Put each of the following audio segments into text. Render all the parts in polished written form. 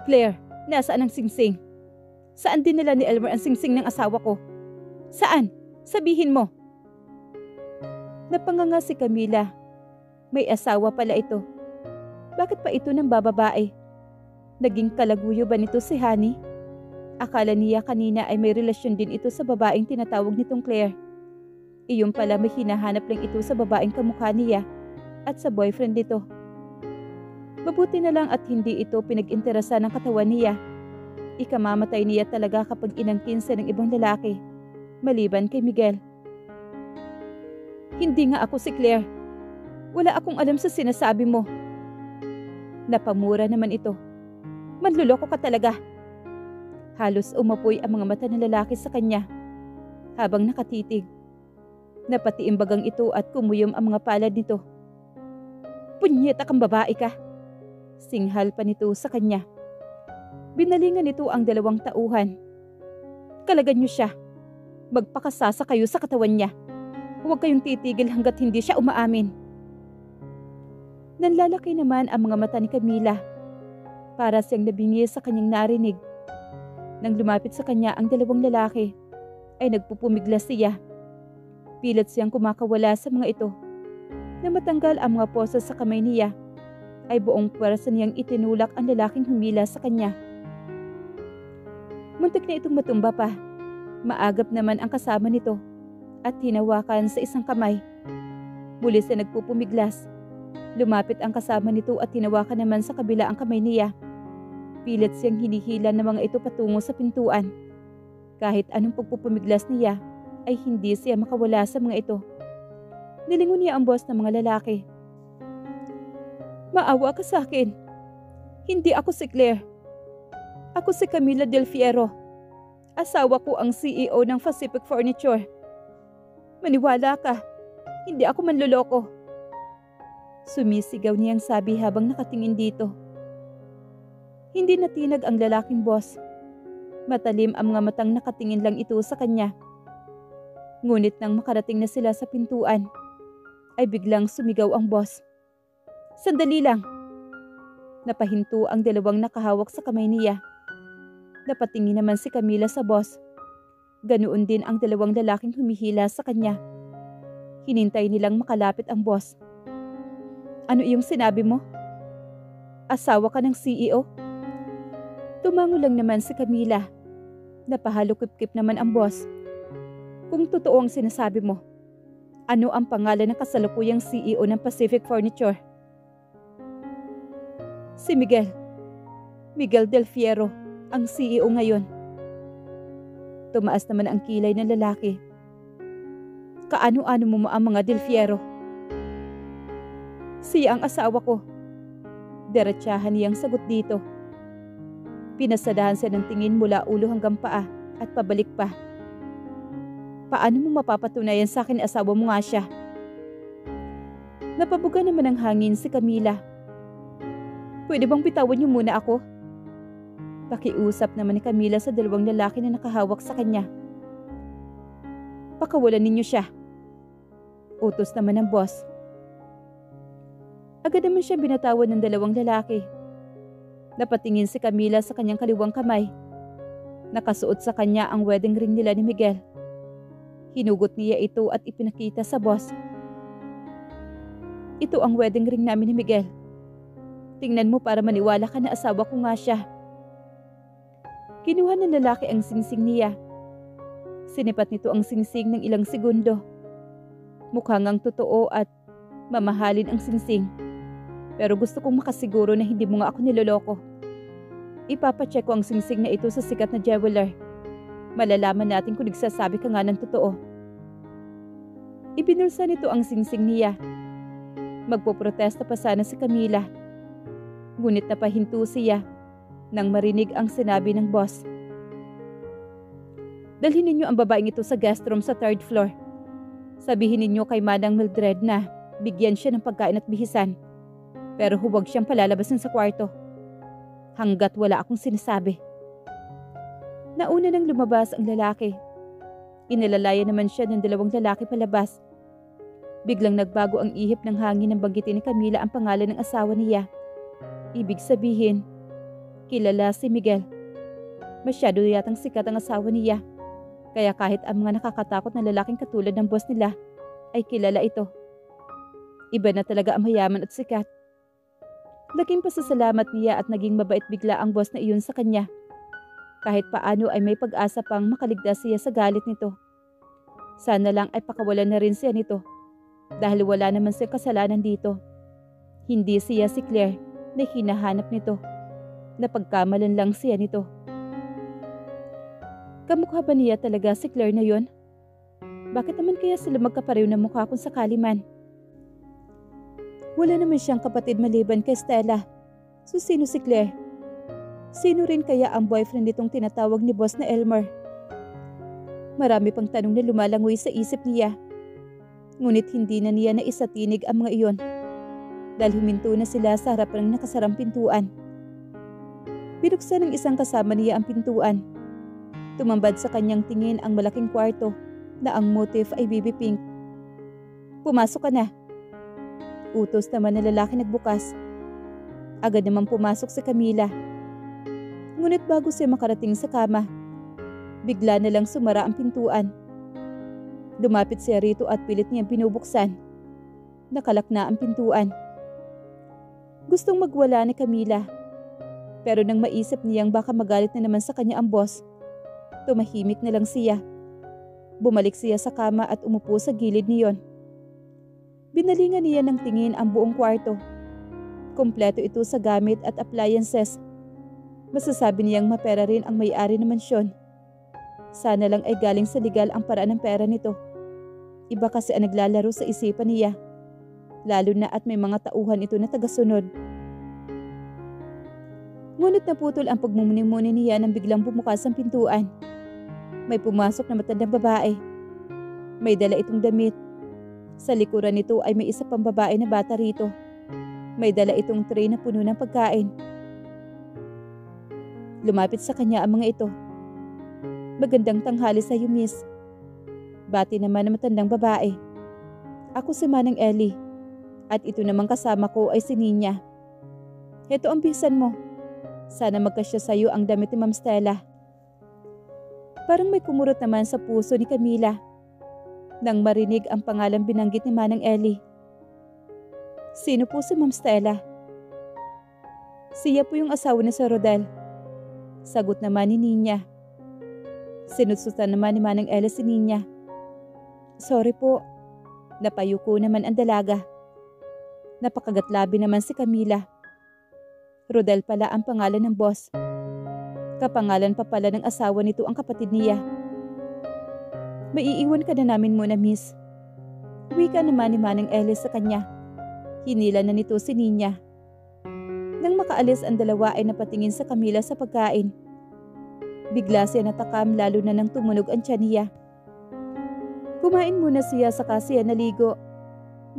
Claire, nasaan ang singsing? Saan dinala ni Elmer ang singsing ng asawa ko? Saan? Sabihin mo. Napanganga si Camila. May asawa pala ito. Bakit pa ito nang bababae? Naging kalaguyo ba nito si Honey? Akala niya kanina ay may relasyon din ito sa babaeng tinatawag nitong Claire. Iyon pala may hinahanap lang ito sa babaeng kamukha niya at sa boyfriend nito. Mabuti na lang at hindi ito pinag-interesa ng katawan niya. Ikamamatay niya talaga kapag inangkin siya ng ibang lalaki, maliban kay Miguel. Hindi nga ako si Claire. Wala akong alam sa sinasabi mo. Napamura naman ito. Manluloko ka talaga. Halos umapoy ang mga mata ng lalaki sa kanya habang nakatitig. Napatiimbagang ito at kumuyom ang mga palad nito. Punyeta kang babae ka. Singhal pa nito sa kanya. Binalingan nito ang 2 tauhan. Kalagan niyo siya. Magpakasasa kayo sa katawan niya. Huwag kayong titigil hanggat hindi siya umaamin. Nanlalaki naman ang mga mata ni Camila. Para siyang nabingi sa kanyang narinig. Nang lumapit sa kanya ang 2 lalaki, ay nagpupumiglas siya. Pilit siyang kumakawala sa mga ito. Na matanggal ang mga poses sa kamay niya, ay buong puwersa niyang itinulak ang lalaking humila sa kanya. Muntik na itong matumba pa. Maagap naman ang kasama nito at hinawakan sa isang kamay. Muli siya nagpupumiglas. Lumapit ang kasama nito at hinawakan naman sa kabila ang kamay niya. Pilit siyang hinihila ng mga ito patungo sa pintuan. Kahit anong pagpupumiglas niya, ay hindi siya makawala sa mga ito. Nilingon niya ang boss ng mga lalaki. Maawa ka sa akin. Hindi ako si Claire. Ako si Camila Del Fierro. Asawa ko ang CEO ng Pacific Furniture. Maniwala ka. Hindi ako manloloko. Sumisigaw niyang sabi habang nakatingin dito. Hindi natinag ang lalaking boss. Matalim ang mga matang nakatingin lang ito sa kanya. Ngunit nang makarating na sila sa pintuan, ay biglang sumigaw ang boss. Sandali lang. Napahinto ang 2 nakahawak sa kamay niya. Napatingin naman si Camila sa boss. Ganoon din ang 2 lalaking humihila sa kanya. Hinintay nilang makalapit ang boss. Ano iyong sinabi mo? Asawa ka ng CEO? Tumango lang naman si Camila. Napahalukip-kip naman ang boss. Kung totoo ang sinasabi mo, ano ang pangalan ng kasalukuyang CEO ng Pacific Furniture? Si Miguel. Miguel Del Fierro, ang CEO ngayon. Tumaas naman ang kilay ng lalaki. Kaano-ano mo ang mga Del Fierro? Siya ang asawa ko. Diretsahan niyang sagot dito. Pinasadahan siya ng tingin mula ulo hanggang paa at pabalik pa. Paano mo mapapatunayan sa akin asawa mo nga siya? Napabuga naman ng hangin si Camila. Pwede bang bitawan niyo muna ako? Pakiusap naman ni Camila sa 2 lalaki na nakahawak sa kanya. Pakawalan ninyo siya. Utos naman ng boss. Agad naman siya binatawan ng 2 lalaki. Napatingin si Camila sa kanyang kaliwang kamay. Nakasuot sa kanya ang wedding ring nila ni Miguel. Hinugot niya ito at ipinakita sa boss. Ito ang wedding ring namin ni Miguel. Tingnan mo para maniwala ka na asawa ko nga siya. Kinuha ng lalaki ang singsing niya. Sinipat nito ang singsing ng ilang segundo. Mukhang ang totoo at mamahalin ang singsing. Pero gusto kong makasiguro na hindi mo nga ako niloloko. Ipapacheck ko ang singsing na ito sa sikat na jeweler. Malalaman natin kung nagsasabi ka nga ng totoo. Ibinulsa nito ang singsing niya. Magpoprotesta pa sana si Camila. Ngunit napahinto siya nang marinig ang sinabi ng boss. Dalhin ninyo ang babaeng ito sa guest room sa 3rd floor. Sabihin ninyo kay Manang Mildred na bigyan siya ng pagkain at bihisan. Pero huwag siyang palalabasin sa kwarto. Hanggat wala akong sinasabi. Nauna nang lumabas ang lalaki. Inalalaya naman siya ng 2 lalaki palabas. Biglang nagbago ang ihip ng hangin nang banggitin ni Camila ang pangalan ng asawa niya. Ibig sabihin, Kilala si Miguel. Masyado yatang sikat ang asawa niya. Kaya kahit ang mga nakakatakot na lalaking katulad ng boss nila ay kilala ito. Iba na talaga ang mayaman at sikat. Laking pasasalamat niya at naging mabait bigla ang boss na iyon sa kanya. Kahit paano ay may pag-asa pang makaligtas siya sa galit nito. Sana lang ay pakawalan na rin siya nito. Dahil wala naman siya kasalanan dito. Hindi siya si Claire na hinahanap nito. Napagkamalan lang siya nito. Kamukha ba niya talaga si Claire na yon? Bakit naman kaya sila magkapareho ng mukha kung sakali man? Wala naman siyang kapatid maliban kay Stella. So sino si Claire? Sino rin kaya ang boyfriend nitong tinatawag ni boss na Elmer? Marami pang tanong na lumalangoy sa isip niya. Ngunit hindi na niya naisatinig ang mga iyon. Dahil huminto na sila sa harap ng nakasarang pintuan. Binuksan ng isang kasama niya ang pintuan. Tumambad sa kanyang tingin ang malaking kwarto na ang motif ay baby pink. Pumasok ka na. Utos naman na lalaki nagbukas. Agad naman pumasok si Camila. Ngunit bago siya makarating sa kama, bigla na lang sumara ang pintuan. Lumapit siya rito at pilit niyang binubuksan. Nakalak na ang pintuan. Gustong magwala ni Camila. Pero nang maisip niyang baka magalit na naman sa kanya ang boss, tumahimik na lang siya. Bumalik siya sa kama at umupo sa gilid niyon. Binalingan niya ng tingin ang buong kwarto. Kompleto ito sa gamit at appliances. Masasabi niyang mapera rin ang may-ari ng mansyon. Sana lang ay galing sa legal ang paraan ng pera nito. Iba kasi ang naglalaro sa isipan niya. Lalo na at may mga tauhan ito na tagasunod. Ngunit naputol ang pagmumuni-muni niya nang biglang bumukas ang pintuan. May pumasok na matandang babae. May dala itong damit. Sa likuran nito ay may isa pang babae na bata rito. May dala itong tray na puno ng pagkain. Lumapit sa kanya ang mga ito. Magandang tanghali sa iyo, miss. Bati naman ng matandang babae. Ako si Manang Ellie. At ito namang kasama ko ay si Nina. Heto ang bisan mo. Sana magkasya sa iyo ang damit ni Ma'am Stella. Parang may kumurot naman sa puso ni Camila nang marinig ang pangalang binanggit ni Manang Ellie. Sino po si Ma'am Stella? Siya po yung asawa ni Sir Rodel. Sagot naman ni Nina. Sinutsutan naman ni Manang Ellie si Nina. Sorry po. Napayuko naman ang dalaga. Napakagatlabi naman si Camila. Rodel pala ang pangalan ng boss. Kapangalan pa pala ng asawa nito ang kapatid niya. Maiiwan ka na namin muna, miss. Wika naman ni Manang Ellie sa kanya. Hinila na nito si Nina. Nang makaalis ang dalawa ay napatingin sa Camila sa pagkain. Bigla siya natakam lalo na nang tumunog ang tiyan niya. Kumain muna siya saka siya naligo.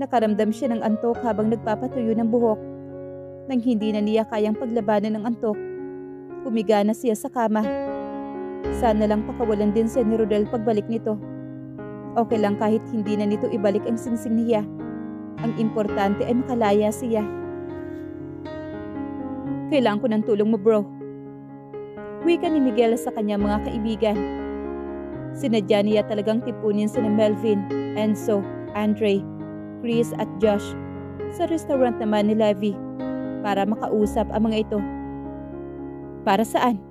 Nakaramdam siya ng antok habang nagpapatuyo ng buhok. Nang hindi na niya kayang paglabanan ng antok, humiga na siya sa kama. Sana lang pakawalan din siya ni Rodel pagbalik nito. Okay lang kahit hindi na nito ibalik ang singsing niya. Ang importante ay makalaya siya. Kailangan ko ng tulong mo, bro. Wika ni Miguel sa kanyang mga kaibigan. Sinadya niya talagang tipunin sina Melvin, Enzo, Andre, Chris at Josh sa restaurant naman ni Levy para makausap ang mga ito. Para saan?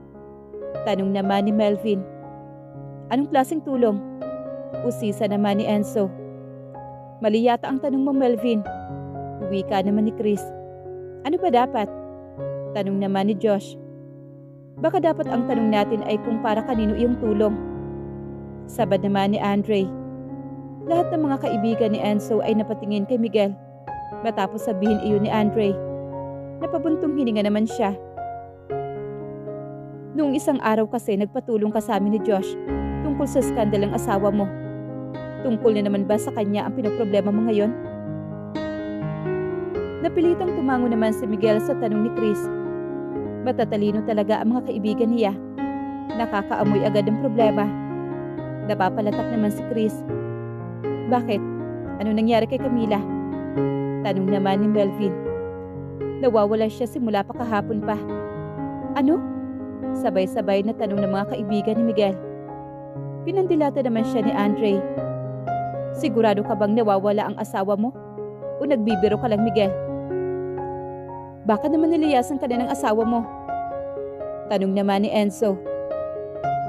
Tanong naman ni Melvin. Anong klaseng tulong? Usisa naman ni Enzo. Mali yata ang tanong mo, Melvin. Wika naman ni Chris. Ano ba dapat? Tanong naman ni Josh. Baka dapat ang tanong natin ay kung para kanino iyong tulong. Sabad naman ni Andre. Lahat ng mga kaibigan ni Enzo ay napatingin kay Miguel. Matapos sabihin iyon ni Andre. Napabuntong hininga naman siya. Noong isang araw kasi nagpatulong ka sa amin ni Josh tungkol sa skandal ng asawa mo. Tungkol na naman ba sa kanya ang pinoproblema mo ngayon? Napilitang tumango naman si Miguel sa tanong ni Chris. Matatalino talaga ang mga kaibigan niya. Nakakaamoy agad ang problema. Napapalatak naman si Chris. Bakit? Ano nangyari kay Camila? Tanong naman ni Melvin. Nawawala siya simula pa kahapon pa. Ano? Sabay-sabay na tanong ng mga kaibigan ni Miguel. Pinandilata naman siya ni Andre. Sigurado ka bang nawawala ang asawa mo? O nagbibiro ka lang, Miguel? Baka naman niliyasan ka na ng asawa mo. Tanong naman ni Enzo.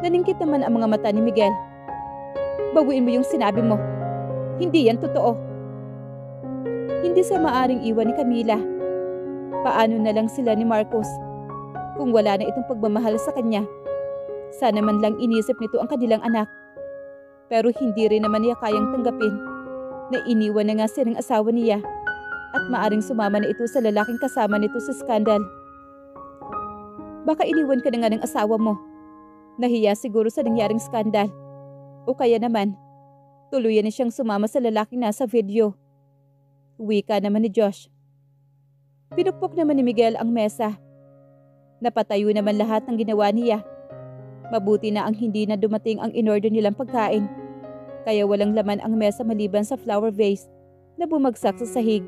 Naningkit naman ang mga mata ni Miguel. Bawiin mo yung sinabi mo. Hindi yan totoo. Hindi sa maaring iwan ni Camila. Paano na lang sila ni Marcos? Kung wala na itong pagmamahal sa kanya, sana man lang inisip nito ang kanilang anak. Pero hindi rin naman niya kayang tanggapin na iniwan na nga siya ng asawa niya at maaring sumama na ito sa lalaking kasama nito sa skandal. Baka iniwan ka na nga ng asawa mo. Nahiya siguro sa nangyaring skandal. O kaya naman, tuluyan na siyang sumama sa lalaking nasa video. Wika naman ni Josh. Pinupok naman ni Miguel ang mesa. Napatayo naman lahat ng ginawa niya. Mabuti na ang hindi na dumating ang in-order nilang pagkain. Kaya walang laman ang mesa maliban sa flower vase na bumagsak sa sahig.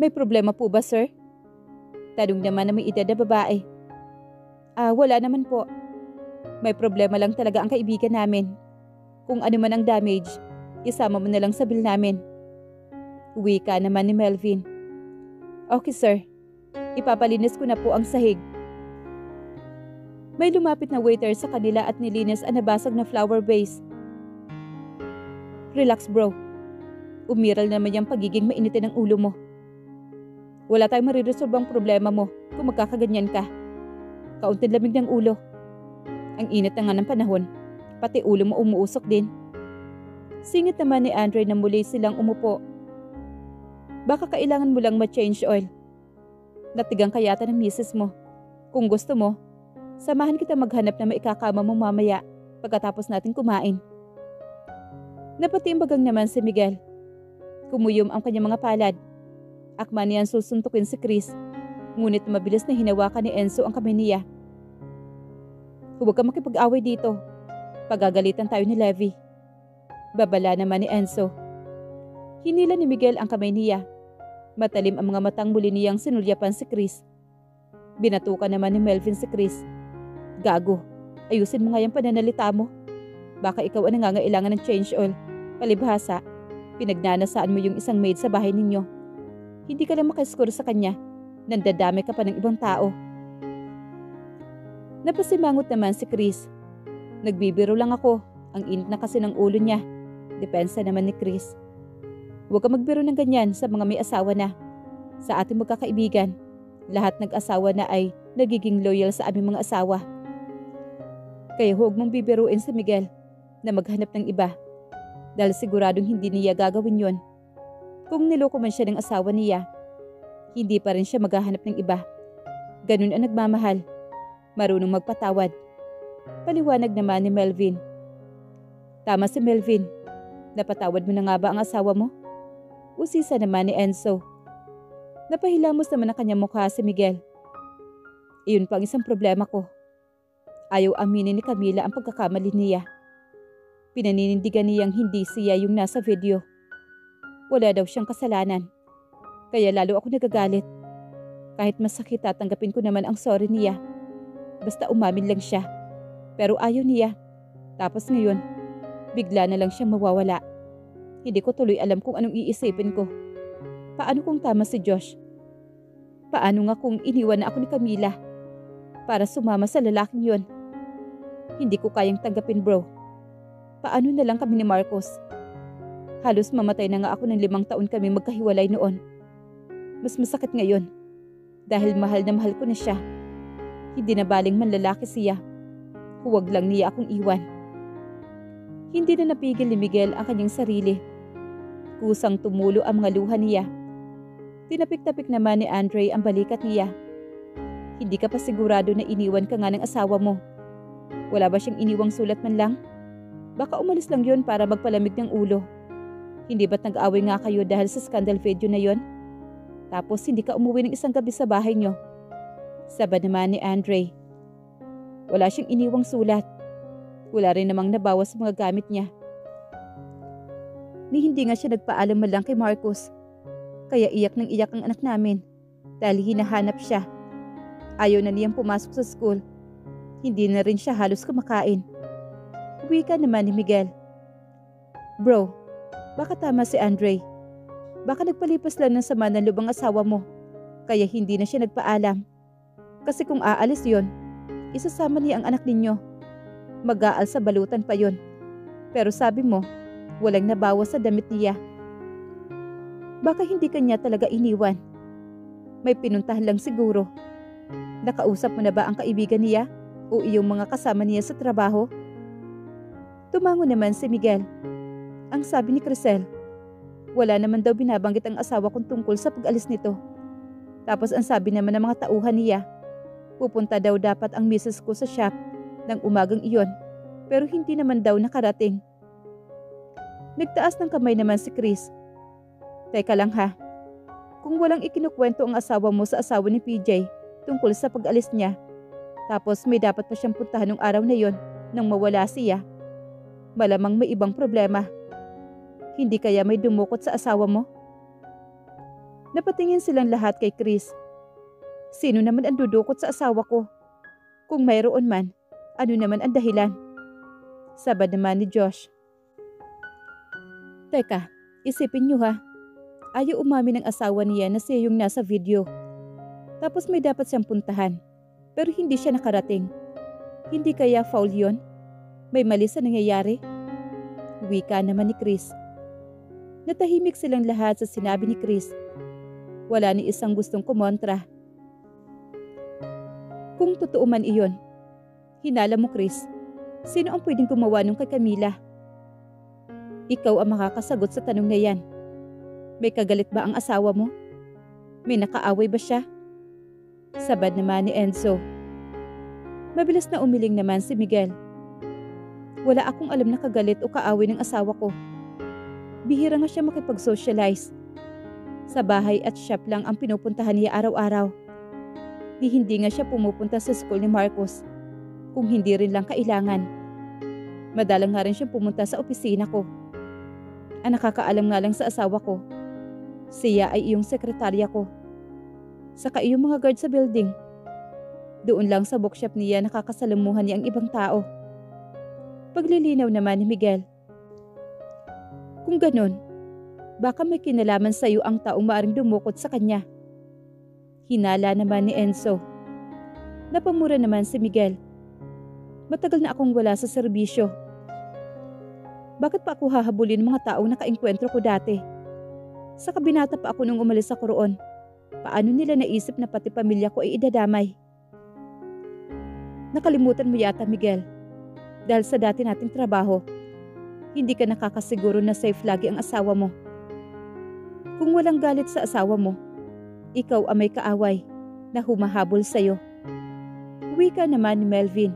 May problema po ba, sir? Tanong naman na may edad na babae. Wala naman po. May problema lang talaga ang kaibigan namin. Kung ano man ang damage, isama mo na lang sa bill namin. Wika naman ni Melvin. Okay, sir. Ipapalinis ko na po ang sahig. May lumapit na waiter sa kanila at nilinis ang nabasag na flower vase. Relax, bro. Umiral naman yung pagiging mainitin ng ulo mo. Wala tayong mariresolbang problema mo kung magkakaganyan ka. Kaunting lamig ng ulo. Ang init na nga ng panahon, pati ulo mo umuusok din. Singit naman ni Andre na muli silang umupo. Baka kailangan mo lang ma-change oil. Natigang kayata ng misis mo. Kung gusto mo, samahan kita maghanap na maikakama mo mamaya pagkatapos natin kumain. Napatimbagang naman si Miguel. Kumuyom ang kanyang mga palad. Akma niyan susuntukin si Chris. Ngunit mabilis na hinawakan ni Enzo ang kamay niya. Huwag ka makipag-away dito. Pagagalitan tayo ni Levi. Babala naman ni Enzo. Hinila ni Miguel ang kamay niya. Matalim ang mga matang muli niyang sinulyapan si Chris. Binatukan naman ni Melvin si Chris. Gago, ayusin mo nga yung pananalita mo. Baka ikaw ang nangangailangan ng change oil. Palibhasa, pinagnanasaan mo yung isang maid sa bahay ninyo. Hindi ka lang makascore sa kanya. Nandadami ka pa ng ibang tao. Napasimangot naman si Chris. Nagbibiro lang ako. Ang init na kasi ng ulo niya. Depensa naman ni Chris. Huwag ka magbiro ng ganyan sa mga may asawa na. Sa ating magkakaibigan, lahat nag-asawa na ay nagiging loyal sa aming mga asawa. Kaya huwag mong bibiruin si Miguel na maghanap ng iba. Dahil siguradong hindi niya gagawin yon. Kung niloko man siya ng asawa niya, hindi pa rin siya maghahanap ng iba. Ganun ang nagmamahal. Marunong magpatawad. Paliwanag naman ni Melvin. Tama si Melvin. Napatawad mo na nga ba ang asawa mo? Usisa naman ni Enzo. Napahilamos naman ang kanyang mukha si Miguel. Iyon pa ang isang problema ko. Ayaw aminin ni Camila ang pagkakamali niya. Pinaninindigan niyang hindi siya yung nasa video. Wala daw siyang kasalanan. Kaya lalo ako nagagalit. Kahit masakit tatanggapin ko naman ang sorry niya. Basta umamin lang siya. Pero ayaw niya. Tapos ngayon, bigla na lang siyang mawawala. Hindi ko tuloy alam kung anong iisipin ko. Paano kung tama si Josh? Paano nga kung iniwan na ako ni Camila para sumama sa lalaking yon? Hindi ko kayang tanggapin, bro. Paano na lang kami ni Marcos? Halos mamatay na nga ako ng 5 taon kami magkahiwalay noon. Mas masakit ngayon dahil mahal na mahal ko na siya. Hindi na baling manlalaki siya. Huwag lang niya akong iwan. Hindi na napigil ni Miguel ang kanyang sarili. Kusang tumulo ang mga luha niya. Tinapik-tapik naman ni Andre ang balikat niya. Hindi ka pa sigurado na iniwan ka nga ng asawa mo. Wala ba siyang iniwang sulat man lang? Baka umalis lang yon para magpalamig ng ulo. Hindi ba't nag-away nga kayo dahil sa scandal video na yon? Tapos hindi ka umuwi ng isang gabi sa bahay niyo. Sabad naman ni Andre. Wala siyang iniwang sulat. Wala rin namang nabawas sa mga gamit niya. Ni hindi nga siya nagpaalam man lang kay Marcos. Kaya iyak ng iyak ang anak namin dahil hinahanap siya. Ayaw na niyang pumasok sa school. Hindi na rin siya halos kumakain. Wika naman ni Miguel. Bro, baka tama si Andre. Baka nagpalipas lang ng sama ng loob ang asawa mo. Kaya hindi na siya nagpaalam. Kasi kung aalis yon, isasama niya ang anak ninyo. Mag-aal sa balutan pa yon. Pero sabi mo, walang nabawas sa damit niya. Baka hindi kanya talaga iniwan. May pinuntahan lang siguro. Nakausap mo na ba ang kaibigan niya o iyong mga kasama niya sa trabaho? Tumango naman si Miguel. Ang sabi ni Crisel, wala naman daw binabanggit ang asawa kong tungkol sa pag-alis nito. Tapos ang sabi naman ng mga tauhan niya, pupunta daw dapat ang misis ko sa shop ng umagang iyon, pero hindi naman daw nakarating. Nagtaas ng kamay naman si Chris. Teka lang ha, kung walang ikinukwento ang asawa mo sa asawa ni PJ tungkol sa pag-alis niya, tapos may dapat pa siyang puntahan ng araw na yon nang mawala siya, malamang may ibang problema. Hindi kaya may dumukot sa asawa mo? Napatingin silang lahat kay Chris. Sino naman ang dudukot sa asawa ko? Kung mayroon man, ano naman ang dahilan? Sabad naman ni Josh. Teka, isipin niyo ha. Ayaw umamin ng asawa niya na siya yung nasa video. Tapos may dapat siyang puntahan, pero hindi siya nakarating. Hindi kaya foul yon? May mali sa nangyayari? Wika naman ni Chris. Natahimik silang lahat sa sinabi ni Chris. Wala ni isang gustong kumontra. Kung totoo man iyon, hinala mo Chris, sino ang pwedeng gumawa nung kay Camila? Ikaw ang makakasagot sa tanong na yan. May kagalit ba ang asawa mo? May nakaaway ba siya? Sabad naman ni Enzo. Mabilis na umiling naman si Miguel. Wala akong alam na kagalit o kaaway ng asawa ko. Bihira nga siya makipag-socialize. Sa bahay at shop lang ang pinupuntahan niya araw-araw. Hindi nga siya pumupunta sa school ni Marcos, kung hindi rin lang kailangan. Madalang nga rin siyang pumunta sa opisina ko. Ang nakakaalam nga lang sa asawa ko, siya ay iyong sekretarya ko. Saka iyong mga guard sa building. Doon lang sa bookshop niya nakakasalamuhan niya ang ibang tao. Paglilinaw naman ni Miguel. Kung ganun, baka may kinalaman sa iyo ang taong maaring dumukot sa kanya. Hinala naman ni Enzo. Napamura naman si Miguel. Matagal na akong wala sa serbisyo. Bakit pa ako hahabulin ng mga taong nakaengkwentro ko dati? Sa kabinata pa ako nung umalis ako roon. Paano nila naisip na pati pamilya ko ay idadamay? Nakalimutan mo yata, Miguel. Dahil sa dati nating trabaho, hindi ka nakakasiguro na safe lagi ang asawa mo. Kung walang galit sa asawa mo, ikaw ang may kaaway na humahabol sa'yo. Wika naman ni Melvin.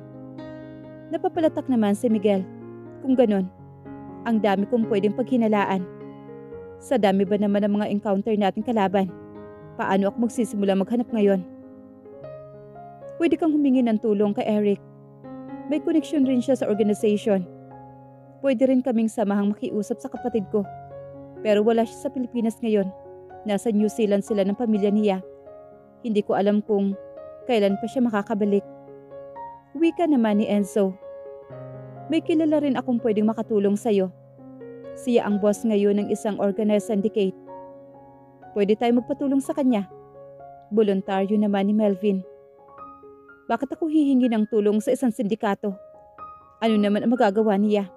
Napapalatak naman si Miguel. Kung ganon, ang dami kong pwedeng paghinalaan. Sa dami ba naman ng mga encounter nating kalaban? Paano ako magsisimula maghanap ngayon? Pwede kang humingi ng tulong kay Eric. May koneksyon rin siya sa organization. Pwede rin kaming samahang makiusap sa kapatid ko. Pero wala siya sa Pilipinas ngayon. Nasa New Zealand sila ng pamilya niya. Hindi ko alam kung kailan pa siya makakabalik. Wika naman ni Enzo. May kilala rin akong pwedeng makatulong sa'yo. Siya ang boss ngayon ng isang organized syndicate. Pwede tayo magpatulong sa kanya. Voluntaryo naman ni Melvin. Bakit ako hihingi ng tulong sa isang sindikato? Ano naman ang magagawa niya?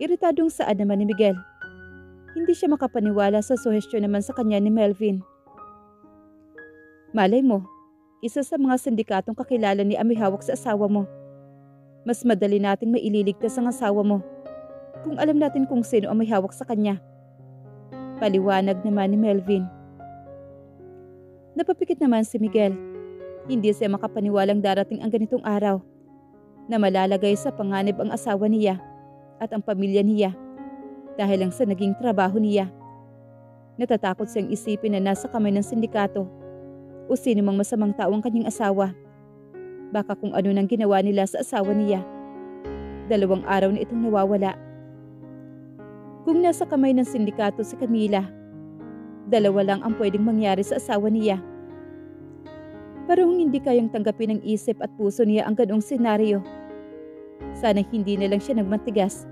Iritadong saan naman ni Miguel. Hindi siya makapaniwala sa suhestyon naman sa kanya ni Melvin. Malay mo, isa sa mga sindikatong kakilala ni may hawak sa asawa mo. Mas madali nating maililigtas ang asawa mo kung alam natin kung sino ang may hawak sa kanya. Paliwanag naman ni Melvin. Napapikit naman si Miguel. Hindi siya makapaniwalang darating ang ganitong araw na malalagay sa panganib ang asawa niya at ang pamilya niya dahil lang sa naging trabaho niya. Natatakot siyang isipin na nasa kamay ng sindikato o sino mang masamang tao ang kanyang asawa. Baka kung ano nang ginawa nila sa asawa niya. 2 araw na itong nawawala. Kung nasa kamay ng sindikato si Camila, 2 lang ang pwedeng mangyari sa asawa niya. Parang hindi kayang tanggapin ng isip at puso niya ang ganoong senaryo. Sana hindi na lang siya nagmatigas.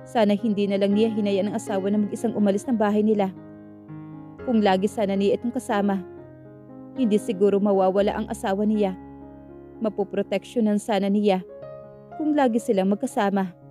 Sana hindi na lang niya hinayaan ang asawa na mag-isang umalis ng bahay nila. Kung lagi sana niya itong kasama, hindi siguro mawawala ang asawa niya. Mapoproteksyonan sana niya kung lagi silang magkasama.